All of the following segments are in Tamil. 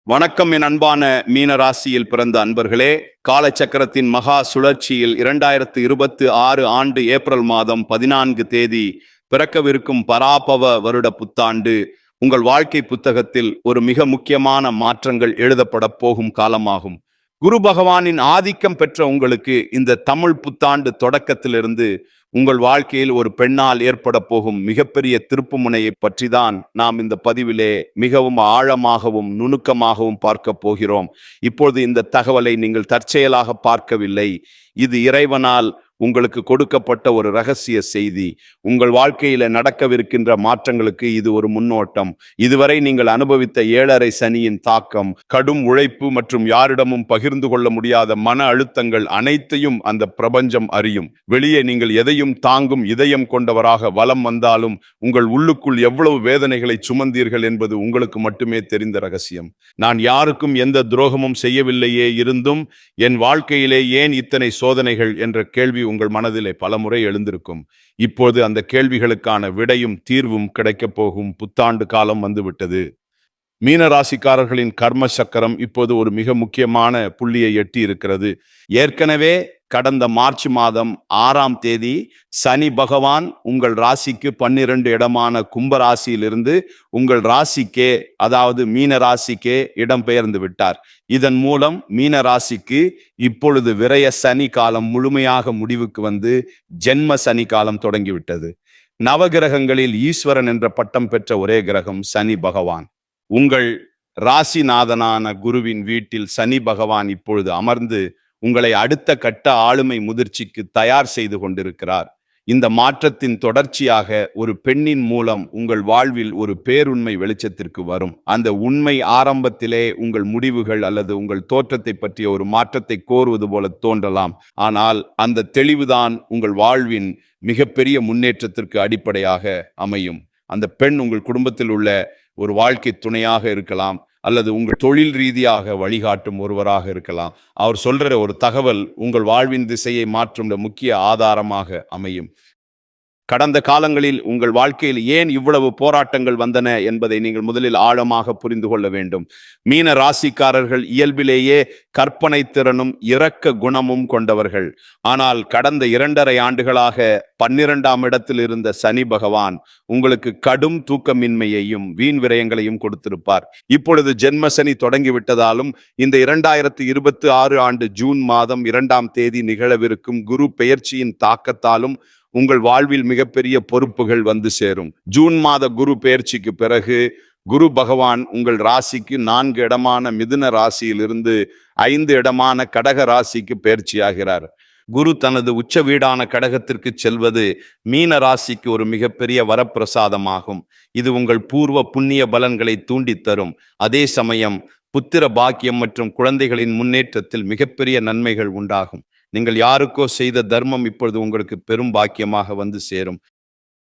வணக்கம் என் அன்பான மீன ராசியில் பிறந்த அன்பர்களே. காலச்சக்கரத்தின் மகா சுழற்சியில் 2026 ஆண்டு ஏப்ரல் மாதம் 14 தேதி பிறக்கவிருக்கும் பராபவ வருட புத்தாண்டு உங்கள் வாழ்க்கை புத்தகத்தில் ஒரு மிக முக்கியமான மாற்றங்கள் எழுதப்பட போகும் காலமாகும். குரு பகவானின் ஆதிக்கம் பெற்ற உங்களுக்கு இந்த தமிழ் புத்தாண்டு தொடக்கத்திலிருந்து உங்கள் வாழ்க்கையில் ஒரு பெண்ணால் ஏற்பட போகும் மிகப்பெரிய திருப்புமுனையை பற்றி தான் நாம் இந்த பதிவிலே மிகவும் ஆழமாகவும் நுணுக்கமாகவும் பார்க்க போகிறோம். இப்பொழுது இந்த தகவலை நீங்கள் தற்செயலாக பார்க்கவில்லை. இது இறைவனால் உங்களுக்கு கொடுக்கப்பட்ட ஒரு ரகசிய செய்தி. உங்கள் வாழ்க்கையில நடக்கவிருக்கின்ற மாற்றங்களுக்கு இது ஒரு முன்னோட்டம். இதுவரை நீங்கள் அனுபவித்த 7.5 சனியின் தாக்கம், கடும் உழைப்பு மற்றும் யாரிடமும் பகிர்ந்து கொள்ள முடியாத மன அழுத்தங்கள் அனைத்தையும் அந்த பிரபஞ்சம் அறியும். வெளியே நீங்கள் எதையும் தாங்கும் இதயம் கொண்டவராக வலம் வந்தாலும் உங்கள் உள்ளுக்குள் எவ்வளவு வேதனைகளை சுமந்தீர்கள் என்பது உங்களுக்கு மட்டுமே தெரிந்த ரகசியம். நான் யாருக்கும் எந்த துரோகமும் செய்யவில்லையே, இருந்தும் என் வாழ்க்கையிலே ஏன் இத்தனை சோதனைகள் என்ற கேள்வி உங்கள் மனதிலே பலமுறை எழுந்திருக்கும். இப்போது அந்த கேள்விகளுக்கான விடையும் தீர்வும் கிடைக்கப் போகும் புத்தாண்டு காலம் வந்துவிட்டது. மீன ராசிக்காரர்களின் கர்ம சக்கரம் இப்போது ஒரு மிக முக்கியமான புள்ளியை எட்டி இருக்கிறது. ஏற்கனவே கடந்த மார்ச் மாதம் 6ஆம் தேதி சனி பகவான் உங்கள் ராசிக்கு 12 இடமான கும்ப ராசியிலிருந்து உங்கள் ராசிக்கே, அதாவது மீன ராசிக்கே இடம்பெயர்ந்து விட்டார். இதன் மூலம் மீன ராசிக்கு இப்பொழுது விரய சனி காலம் முழுமையாக முடிவுக்கு வந்து ஜென்ம சனி காலம் தொடங்கிவிட்டது. நவகிரகங்களில் ஈஸ்வரன் என்ற பட்டம் பெற்ற ஒரே கிரகம் சனி பகவான். உங்கள் ராசிநாதனான குருவின் வீட்டில் சனி பகவான் இப்பொழுது அமர்ந்து உங்களை அடுத்த கட்ட ஆளுமை முதிர்ச்சிக்கு தயார் செய்து கொண்டிருக்கிறார். இந்த மாற்றத்தின் தொடர்ச்சியாக ஒரு பெண்ணின் மூலம் உங்கள் வாழ்வில் ஒரு பேருண்மை வெளிச்சத்திற்கு வரும். அந்த உண்மை ஆரம்பத்திலே உங்கள் முடிவுகள் அல்லது உங்கள் தோற்றத்தை பற்றிய ஒரு மாற்றத்தை கோருவது போல தோன்றலாம். ஆனால் அந்த தெளிவுதான் உங்கள் வாழ்வின் மிகப்பெரிய முன்னேற்றத்திற்கு அடிப்படையாக அமையும். அந்த பெண் உங்கள் குடும்பத்தில் உள்ள ஒரு வாழ்க்கை துணையாக இருக்கலாம், அல்லது உங்கள் தொழில் ரீதியாக வழிகாட்டும் ஒருவராக இருக்கலாம். அவர் சொல்ற ஒரு தகவல் உங்கள் வாழ்வின் திசையை மாற்றும் முக்கிய ஆதாரமாக அமையும். கடந்த காலங்களில் உங்கள் வாழ்க்கையில் ஏன் இவ்வளவு போராட்டங்கள் வந்தன என்பதை நீங்கள் முதலில் ஆழமாக புரிந்து கொள்ள வேண்டும். மீன ராசிக்காரர்கள் இயல்பிலேயே கற்பனை திறனும் இரக்க குணமும் கொண்டவர்கள். ஆனால் கடந்த 2.5 ஆண்டுகளாக 12ஆம் இடத்தில் இருந்த சனி பகவான் உங்களுக்கு கடும் தூக்கமின்மையையும் வீண் விரயங்களையும் கொடுத்திருப்பார். இப்பொழுது ஜென்ம சனி தொடங்கிவிட்டதாலும் இந்த 2026 ஆண்டு ஜூன் மாதம் 2ஆம் தேதி நிகழவிருக்கும் குரு பெயர்ச்சியின் தாக்கத்தாலும் உங்கள் வாழ்வில் மிகப்பெரிய பொறுப்புகள் வந்து சேரும். ஜூன் மாத குரு பெயர்ச்சிக்கு பிறகு குரு பகவான் உங்கள் ராசிக்கு 4 இடமான மிதுன ராசியிலிருந்து 5 இடமான கடக ராசிக்கு பெயர்ச்சியாகிறார். குரு தனது உச்ச வீடான கடகத்திற்கு செல்வது மீன ராசிக்கு ஒரு மிகப்பெரிய வரப்பிரசாதமாகும். இது உங்கள் பூர்வ புண்ணிய பலன்களை தூண்டித்தரும். அதே சமயம் புத்திர பாக்கியம் மற்றும் குழந்தைகளின் முன்னேற்றத்தில் மிகப்பெரிய நன்மைகள் உண்டாகும். நீங்கள் யாருக்கோ செய்த தர்மம் இப்பொழுது உங்களுக்கு பெரும் பாக்கியமாக வந்து சேரும்.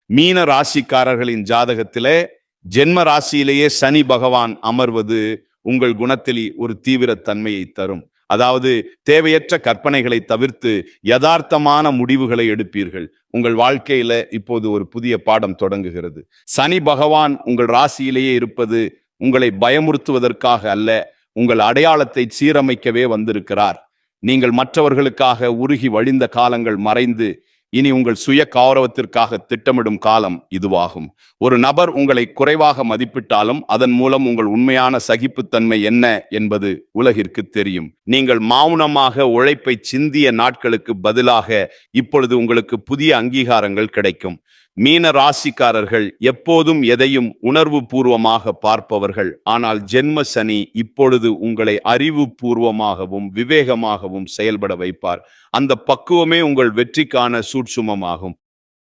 மீன ராசிக்காரர்களின் ஜாதகத்திலே ஜென்ம ராசியிலேயே சனி பகவான் அமர்வது உங்கள் குணத்தில் ஒரு தீவிரத்தன்மையை தரும். அதாவது தேவையற்ற கற்பனைகளை தவிர்த்து யதார்த்தமான முடிவுகளை எடுப்பீர்கள். உங்கள் வாழ்க்கையில இப்போது ஒரு புதிய பாடம் தொடங்குகிறது. சனி பகவான் உங்கள் ராசியிலேயே இருப்பது உங்களை பயமுறுத்துவதற்காக அல்ல, உங்கள் அடையாளத்தை சீரமைக்கவே வந்திருக்கிறார். நீங்கள் மற்றவர்களுக்காக உருகி வழிந்த காலங்கள் மறைந்து இனி உங்கள் சுய கௌரவத்திற்காக திட்டமிடும் காலம் இதுவாகும். ஒரு நபர் உங்களை குறைவாக மதிப்பிட்டாலும் அதன் மூலம் உங்கள் உண்மையான சகிப்புத்தன்மை என்ன என்பது உலகிற்கு தெரியும். நீங்கள் மௌனமாக உழைப்பை சிந்திய நாட்களுக்கு பதிலாக இப்பொழுது உங்களுக்கு புதிய அங்கீகாரங்கள் கிடைக்கும். மீன ராசிக்காரர்கள் எப்போதும் எதையும் உணர்வு பூர்வமாக பார்ப்பவர்கள். ஆனால் ஜென்ம சனி இப்பொழுது உங்களை அறிவு பூர்வமாகவும் விவேகமாகவும் செயல்பட வைப்பார். அந்த பக்குவமே உங்கள் வெற்றிக்கான சூட்சுமமாகும்.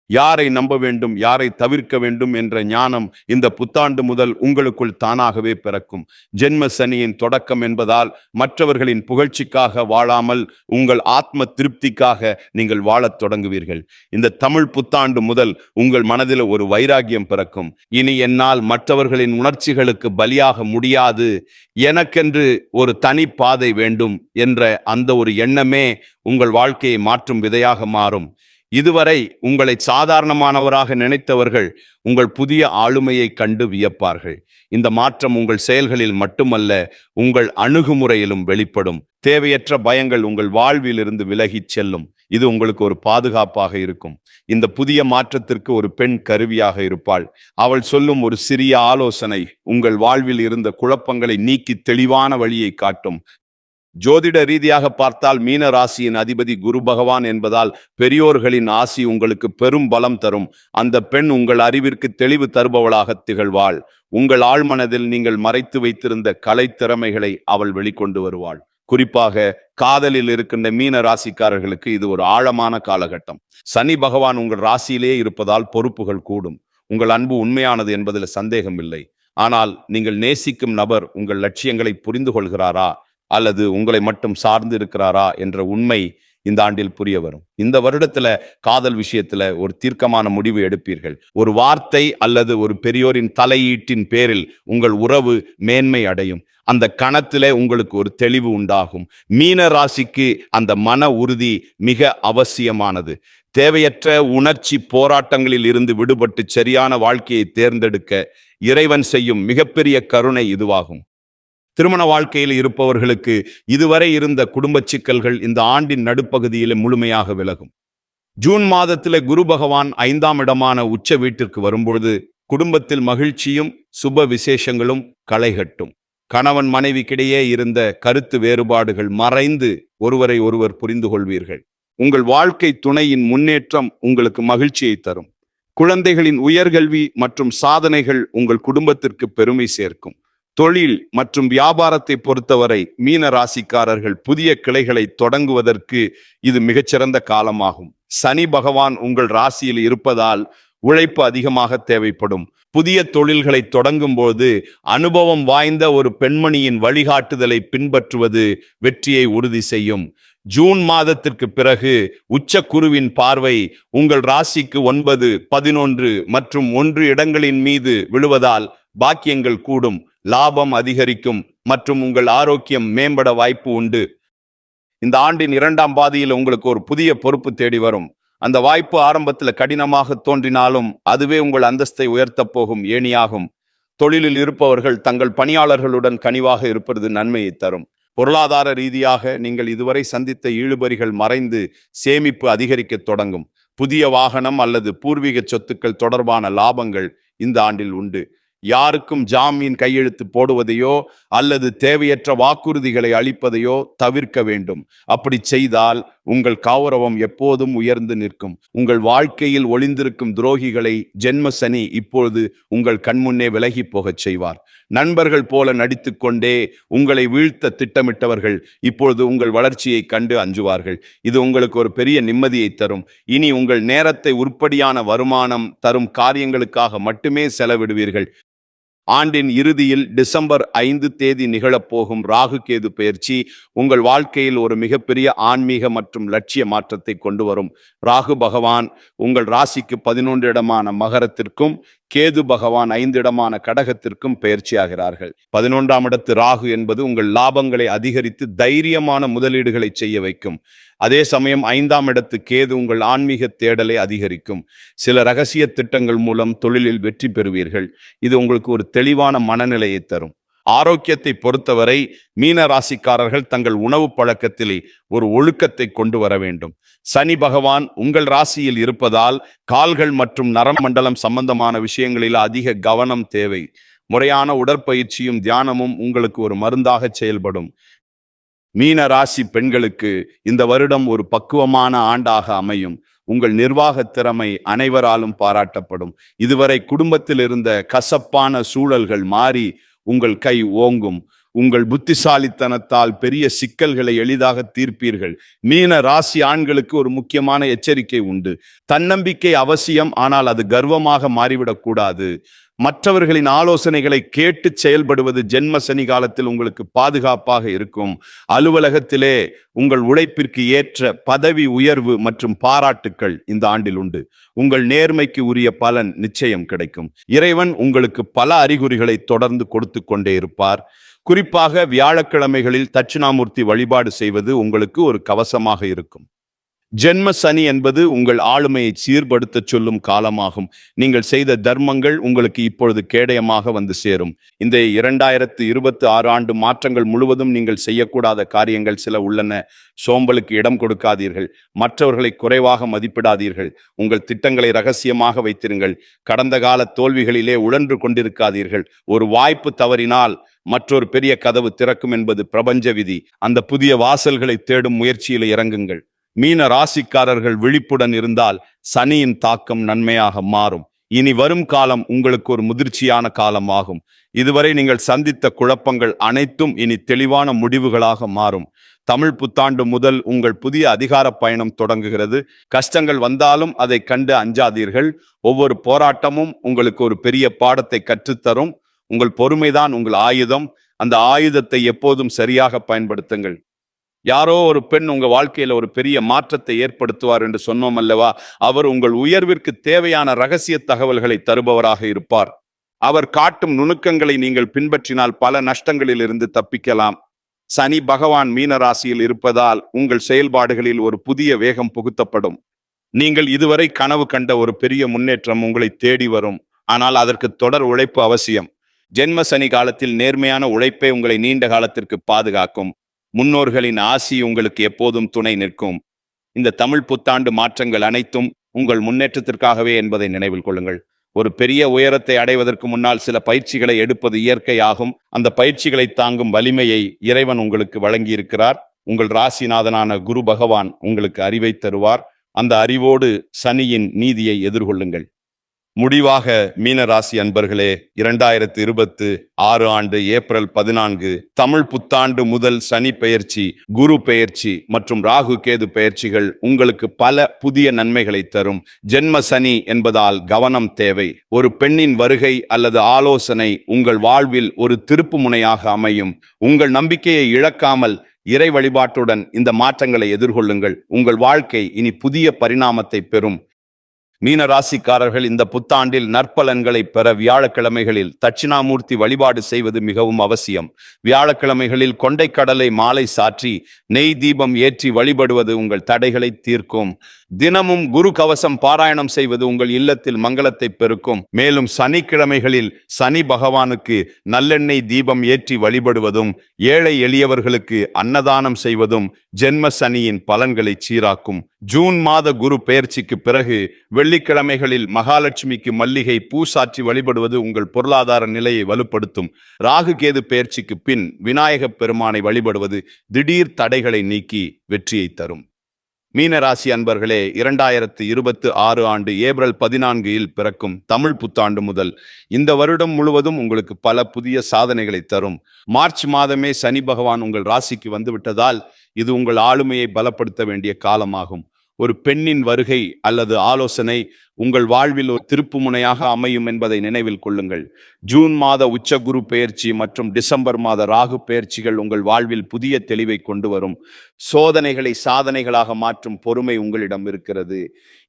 யாரை நம்ப வேண்டும், யாரை தவிர்க்க வேண்டும் என்ற ஞானம் இந்த புத்தாண்டு முதல் உங்களுக்குள் தானாகவே பிறக்கும். ஜென்ம சனியின் தொடக்கம் என்பதால் மற்றவர்களின் புகழ்ச்சிக்காக வாழாமல் உங்கள் ஆத்ம திருப்திக்காக நீங்கள் வாழத் தொடங்குவீர்கள். இந்த தமிழ் புத்தாண்டு முதல் உங்கள் மனதில் ஒரு வைராகியம் பிறக்கும். இனி என்னால் மற்றவர்களின் உணர்ச்சிகளுக்கு பலியாக முடியாது, எனக்கென்று ஒரு தனி பாதை வேண்டும் என்ற அந்த ஒரு எண்ணமே உங்கள் வாழ்க்கையை மாற்றும் விதையாக மாறும். இதுவரை உங்களை சாதாரணமானவராக நினைத்தவர்கள் உங்கள் புதிய ஆளுமையை கண்டு வியப்பார்கள். இந்த மாற்றம் உங்கள் செயல்களில் மட்டுமல்ல, உங்கள் அணுகுமுறையிலும் வெளிப்படும். தேவையற்ற பயங்கள் உங்கள் வாழ்வில் இருந்து விலகிச் செல்லும். இது உங்களுக்கு ஒரு பாதுகாப்பாக இருக்கும். இந்த புதிய மாற்றத்திற்கு ஒரு பெண் கருவியாக இருப்பாள். அவள் சொல்லும் ஒரு சிறிய ஆலோசனை உங்கள் வாழ்வில் இருந்த குழப்பங்களை நீக்கி தெளிவான வழியை காட்டும். ஜோதிட ரீதியாக பார்த்தால் மீன ராசியின் அதிபதி குரு பகவான் என்பதால் பெரியோர்களின் ஆசி உங்களுக்கு பெரும் பலம் தரும். அந்த பெண் உங்கள் அறிவிற்கு தெளிவு தருபவளாக திகழ்வாள். உங்கள் ஆழ்மனதில் நீங்கள் மறைத்து வைத்திருந்த கலை திறமைகளை அவள் வெளிக்கொண்டு வருவாள். குறிப்பாக காதலில் இருக்கின்ற மீன ராசிக்காரர்களுக்கு இது ஒரு ஆழமான காலகட்டம். சனி பகவான் உங்கள் ராசியிலே இருப்பதால் பொறுப்புகள் கூடும். உங்கள் அன்பு உண்மையானது என்பதில் சந்தேகம் இல்லை. ஆனால் நீங்கள் நேசிக்கும் நபர் உங்கள் லட்சியங்களை புரிந்து கொள்கிறாரா அல்லது உங்களை மட்டும் சார்ந்து இருக்கிறாரா என்ற உண்மை இந்த ஆண்டில் புரிய வரும். இந்த வருடத்துல காதல் விஷயத்துல ஒரு தீர்க்கமான முடிவு எடுப்பீர்கள். ஒரு வார்த்தை அல்லது ஒரு பெரியோரின் தலையீட்டின் பேரில் உங்கள் உறவு மேன்மை அடையும். அந்த கணத்திலே உங்களுக்கு ஒரு தெளிவு உண்டாகும். மீன ராசிக்கு அந்த மன உறுதி மிக அவசியமானது. தேவையற்ற உணர்ச்சி போராட்டங்களில் இருந்து விடுபட்டு சரியான வாழ்க்கையை தேர்ந்தெடுக்க இறைவன் செய்யும் மிகப்பெரிய கருணை இதுவாகும். திருமண வாழ்க்கையில் இருப்பவர்களுக்கு இதுவரை இருந்த குடும்ப சிக்கல்கள் இந்த ஆண்டின் நடுப்பகுதியில் முழுமையாக விலகும். ஜூன் மாதத்தில் குரு பகவான் 5ஆம் இடமான உச்ச வீட்டிற்கு வரும்பொழுது குடும்பத்தில் மகிழ்ச்சியும் சுப விசேஷங்களும் களைகட்டும். கணவன் மனைவிக்கிடையே இருந்த கருத்து வேறுபாடுகள் மறைந்து ஒருவரை ஒருவர் புரிந்து கொள்வீர்கள். உங்கள் வாழ்க்கை துணையின் முன்னேற்றம் உங்களுக்கு மகிழ்ச்சியை தரும். குழந்தைகளின் உயர்கல்வி மற்றும் சாதனைகள் உங்கள் குடும்பத்திற்கு பெருமை சேர்க்கும். தொழில் மற்றும் வியாபாரத்தை பொறுத்தவரை மீன ராசிக்காரர்கள் புதிய கிளைகளை தொடங்குவதற்கு இது மிகச்சிறந்த காலமாகும். சனி பகவான் உங்கள் ராசியில் இருப்பதால் உழைப்பு அதிகமாக தேவைப்படும். புதிய தொழில்களை தொடங்கும் போது அனுபவம் வாய்ந்த ஒரு பெண்மணியின் வழிகாட்டுதலை பின்பற்றுவது வெற்றியை உறுதி செய்யும். ஜூன் மாதத்திற்கு பிறகு உச்ச குருவின் பார்வை உங்கள் ராசிக்கு 9, 11 மற்றும் 1 இடங்களின் மீது விழுவதால் பாக்கியங்கள் கூடும், லாபம் அதிகரிக்கும் மற்றும் உங்கள் ஆரோக்கியம் மேம்பட வாய்ப்பு உண்டு. இந்த ஆண்டின் 2ஆம் பாதியில் உங்களுக்கு ஒரு புதிய பொறுப்பு தேடி வரும். அந்த வாய்ப்பு ஆரம்பத்தில் கடினமாக தோன்றினாலும் அதுவே உங்கள் அந்தஸ்தை உயர்த்தப் போகும் ஏணியாகும். தொழிலில் இருப்பவர்கள் தங்கள் பணியாளர்களுடன் கனிவாக இருப்பது நன்மையை தரும். பொருளாதார ரீதியாக நீங்கள் இதுவரை சந்தித்த இழுபறிகள் மறைந்து சேமிப்பு அதிகரிக்க தொடங்கும். புதிய வாகனம் அல்லது பூர்வீக சொத்துக்கள் தொடர்பான லாபங்கள் இந்த ஆண்டில் உண்டு. யாருக்கும் ஜாமீன் கையெழுத்து போடுவதையோ அல்லது தேவையற்ற வாக்குறுதிகளை அளிப்பதையோ தவிர்க்க வேண்டும். அப்படி செய்தால் உங்கள் கௌரவம் எப்போதும் உயர்ந்து நிற்கும். உங்கள் வாழ்க்கையில் ஒளிந்திருக்கும் துரோகிகளை ஜென்ம சனி இப்பொழுது உங்கள் கண்முன்னே விலகி போகச் செய்வார். நண்பர்கள் போல நடித்துக்கொண்டே உங்களை வீழ்த்த திட்டமிட்டவர்கள் இப்பொழுது உங்கள் வளர்ச்சியை கண்டு அஞ்சுவார்கள். இது உங்களுக்கு ஒரு பெரிய நிம்மதியை தரும். இனி உங்கள் நேரத்தை உருப்படியான வருமானம் தரும் காரியங்களுக்காக மட்டுமே செலவிடுவீர்கள். ஆண்டின் இறுதியில் டிசம்பர் 5 நிகழப்போகும் ராகு கேது பெயர்ச்சி உங்கள் வாழ்க்கையில் ஒரு மிகப்பெரிய ஆன்மீக மற்றும் லட்சிய மாற்றத்தை கொண்டு வரும். ராகு பகவான் உங்கள் ராசிக்கு 11 இடமான மகரத்திற்கும் கேது பகவான் 5 இடமான கடகத்திற்கும் பெயர்ச்சியாகிறார்கள். 11ஆம் இடத்து ராகு என்பது உங்கள் லாபங்களை அதிகரித்து தைரியமான முதலீடுகளை செய்ய வைக்கும். அதே சமயம் 5ஆம் இடத்து கேது உங்கள் ஆன்மீக தேடலை அதிகரிக்கும். சில ரகசிய திட்டங்கள் மூலம் தொழிலில் வெற்றி பெறுவீர்கள். இது உங்களுக்கு ஒரு தெளிவான மனநிலையை தரும். ஆரோக்கியத்தை பொறுத்தவரை மீன ராசிக்காரர்கள் தங்கள் உணவு பழக்கத்திலே ஒரு ஒழுக்கத்தை கொண்டு வர வேண்டும். சனி பகவான் உங்கள் ராசியில் இருப்பதால் கால்கள் மற்றும் நரமண்டலம் சம்பந்தமான விஷயங்களில் அதிக கவனம் தேவை. முறையான உடற்பயிற்சியும் தியானமும் உங்களுக்கு ஒரு மருந்தாக செயல்படும். மீன ராசி பெண்களுக்கு இந்த வருடம் ஒரு பக்குவமான ஆண்டாக அமையும். உங்கள் நிர்வாக திறமை அனைவராலும் பாராட்டப்படும். இதுவரை குடும்பத்தில் இருந்த கசப்பான சூழல்கள் மாறி உங்கள் கை ஓங்கும். உங்கள் புத்திசாலித்தனத்தால் பெரிய சிக்கல்களை எளிதாக தீர்ப்பீர்கள். மீன ராசி ஆண்களுக்கு ஒரு முக்கியமான எச்சரிக்கை உண்டு. தன்னம்பிக்கை அவசியம், ஆனால் அது கர்வமாக மாறிவிடக்கூடாது. மற்றவர்களின் ஆலோசனைகளை கேட்டு செயல்படுவது ஜென்ம சனி காலத்தில் உங்களுக்கு பாதுகாப்பாக இருக்கும். அலுவலகத்திலே உங்கள் உழைப்பிற்கு ஏற்ற பதவி உயர்வு மற்றும் பாராட்டுக்கள் இந்த ஆண்டில் உண்டு. உங்கள் நேர்மைக்கு உரிய பலன் நிச்சயம் கிடைக்கும். இறைவன் உங்களுக்கு பல அறிகுறிகளை தொடர்ந்து கொடுத்து கொண்டே இருப்பார். குறிப்பாக வியாழக்கிழமைகளில் தட்சிணாமூர்த்தி வழிபாடு செய்வது உங்களுக்கு ஒரு கவசமாக இருக்கும். ஜென்ம சனி என்பது உங்கள் ஆளுமையை சீர்படுத்தச் சொல்லும் காலமாகும். நீங்கள் செய்த தர்மங்கள் உங்களுக்கு இப்பொழுது கேடயமாக வந்து சேரும். இந்த 2026 ஆண்டு மாற்றங்கள் முழுவதும் நீங்கள் செய்யக்கூடாத காரியங்கள் சில உள்ளன. சோம்பலுக்கு இடம் கொடுக்காதீர்கள். மற்றவர்களை குறைவாக மதிப்பிடாதீர்கள். உங்கள் திட்டங்களை ரகசியமாக வைத்திருங்கள். கடந்த கால தோல்விகளிலே உழன்று கொண்டிருக்காதீர்கள். ஒரு வாய்ப்பு தவறினால் மற்றொரு பெரிய கதவு திறக்கும் என்பது பிரபஞ்ச விதி. அந்த புதிய வாசல்களை தேடும் முயற்சியில் இறங்குங்கள். மீன ராசிக்காரர்கள் விழிப்புடன் இருந்தால் சனியின் தாக்கம் நன்மையாக மாறும். இனி வரும் காலம் உங்களுக்கு ஒரு முதிர்ச்சியான காலம் ஆகும். இதுவரை நீங்கள் சந்தித்த குழப்பங்கள் அனைத்தும் இனி தெளிவான முடிவுகளாக மாறும். தமிழ் புத்தாண்டு முதல் உங்கள் புதிய அதிகார பயணம் தொடங்குகிறது. கஷ்டங்கள் வந்தாலும் அதை கண்டு அஞ்சாதீர்கள். ஒவ்வொரு போராட்டமும் உங்களுக்கு ஒரு பெரிய பாடத்தை கற்றுத்தரும். உங்கள் பொறுமைதான் உங்கள் ஆயுதம். அந்த ஆயுதத்தை எப்போதும் சரியாக பயன்படுத்துங்கள். யாரோ ஒரு பெண் உங்க வாழ்க்கையில ஒரு பெரிய மாற்றத்தை ஏற்படுத்துவார் என்று சொன்னோம் அல்லவா? அவர் உங்கள் உயர்விற்கு தேவையான ரகசிய தகவல்களை தருபவராக இருப்பார். அவர் காட்டும் நுணுக்கங்களை நீங்கள் பின்பற்றினால் பல நஷ்டங்களில் இருந்து தப்பிக்கலாம். சனி பகவான் மீன ராசியில் இருப்பதால் உங்கள் செயல்பாடுகளில் ஒரு புதிய வேகம் புகுத்தப்படும். நீங்கள் இதுவரை கனவு கண்ட ஒரு பெரிய முன்னேற்றம் உங்களை தேடி வரும். ஆனால் அதற்கு தொடர் உழைப்பு அவசியம். ஜென்ம சனி காலத்தில் நேர்மையான உழைப்பே உங்களை நீண்ட காலத்திற்கு பாதுகாக்கும். முன்னோர்களின் ஆசி உங்களுக்கு எப்போதும் துணை நிற்கும். இந்த தமிழ் புத்தாண்டு மாற்றங்கள் அனைத்தும் உங்கள் முன்னேற்றத்திற்காகவே என்பதை நினைவில் கொள்ளுங்கள். ஒரு பெரிய உயரத்தை அடைவதற்கு முன்னால் சில பயிற்சிகளை எடுப்பது இயற்கையாகும். அந்த பயிற்சிகளை தாங்கும் வலிமையை இறைவன் உங்களுக்கு வழங்கியிருக்கிறார். உங்கள் ராசிநாதனான குரு பகவான் உங்களுக்கு அறிவை தருவார். அந்த அறிவோடு சனியின் நீதியை எதிர்கொள்ளுங்கள். முடிவாக மீனராசி அன்பர்களே, 2026 ஆண்டு ஏப்ரல் 14 தமிழ் புத்தாண்டு முதல் சனி பெயர்ச்சி, குரு பெயர்ச்சி மற்றும் ராகு கேது பெயர்ச்சிகள் உங்களுக்கு பல புதிய நன்மைகளை தரும். ஜென்ம சனி என்பதால் கவனம் தேவை. ஒரு பெண்ணின் வருகை அல்லது ஆலோசனை உங்கள் வாழ்வில் ஒரு திருப்பு முனையாக அமையும். உங்கள் நம்பிக்கையை இழக்காமல் இறை வழிபாட்டுடன் இந்த மாற்றங்களை எதிர்கொள்ளுங்கள். உங்கள் வாழ்க்கை இனி புதிய பரிணாமத்தை பெறும். மீன ராசிக்காரர்கள் இந்த புத்தாண்டில் நற்பலன்களை பெற வியாழக்கிழமைகளில் தட்சிணாமூர்த்தி வழிபாடு செய்வது மிகவும் அவசியம். வியாழக்கிழமைகளில் கொண்டைக்கடலை மாலை சாற்றி நெய் தீபம் ஏற்றி வழிபடுவது உங்கள் தடைகளை தீர்க்கும். தினமும் குரு கவசம் பாராயணம் செய்வது உங்கள் இல்லத்தில் மங்களத்தை பெருக்கும். மேலும் சனிக்கிழமைகளில் சனி பகவானுக்கு நல்லெண்ணெய் தீபம் ஏற்றி வழிபடுவதும் ஏழை எளியவர்களுக்கு அன்னதானம் செய்வதும் ஜென்ம சனியின் பலன்களை சீராக்கும். ஜூன் மாத குரு பெயர்ச்சிக்கு பிறகு வெள்ளிக்கிழமைகளில் மகாலட்சுமிக்கு மல்லிகை பூ சாற்றி வழிபடுவது உங்கள் பொருளாதார நிலையை வலுப்படுத்தும். ராகு கேது பெயர்ச்சிக்கு பின் விநாயகப் பெருமானை வழிபடுவது திடீர் தடைகளை நீக்கி வெற்றியை தரும். மீனராசி அன்பர்களே, 2026 ஆண்டு ஏப்ரல் 14 பிறக்கும் தமிழ் புத்தாண்டு முதல் இந்த வருடம் முழுவதும் உங்களுக்கு பல புதிய சாதனைகளை தரும். மார்ச் மாதமே சனி பகவான் உங்கள் ராசிக்கு வந்துவிட்டதால் இது உங்கள் ஆளுமையை பலப்படுத்த வேண்டிய காலமாகும். ஒரு பெண்ணின் வருகை அல்லது ஆலோசனை உங்கள் வாழ்வில் ஒரு திருப்பு முனையாக அமையும் என்பதை நினைவில் கொள்ளுங்கள். ஜூன் மாத உச்ச குரு பெயர்ச்சி மற்றும் டிசம்பர் மாத ராகு பெயர்ச்சிகள் உங்கள் வாழ்வில் புதிய தெளிவை கொண்டு வரும். சோதனைகளை சாதனைகளாக மாற்றும் பொறுமை உங்களிடம் இருக்கிறது.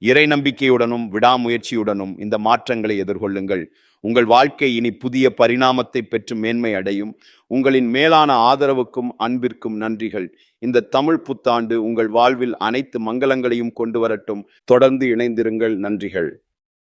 இறை நம்பிக்கையுடனும் விடாமுயற்சியுடனும் இந்த மாற்றங்களை எதிர்கொள்ளுங்கள். உங்கள் வாழ்க்கை இனி புதிய பரிணாமத்தை பெற்று மேன்மை அடையும். உங்களின் மேலான ஆதரவுக்கும் அன்பிற்கும் நன்றிகள். இந்த தமிழ் புத்தாண்டு உங்கள் வாழ்வில் அனைத்து மங்களங்களையும் கொண்டு வரட்டும். தொடர்ந்து இணைந்திருங்கள். நன்றிகள்.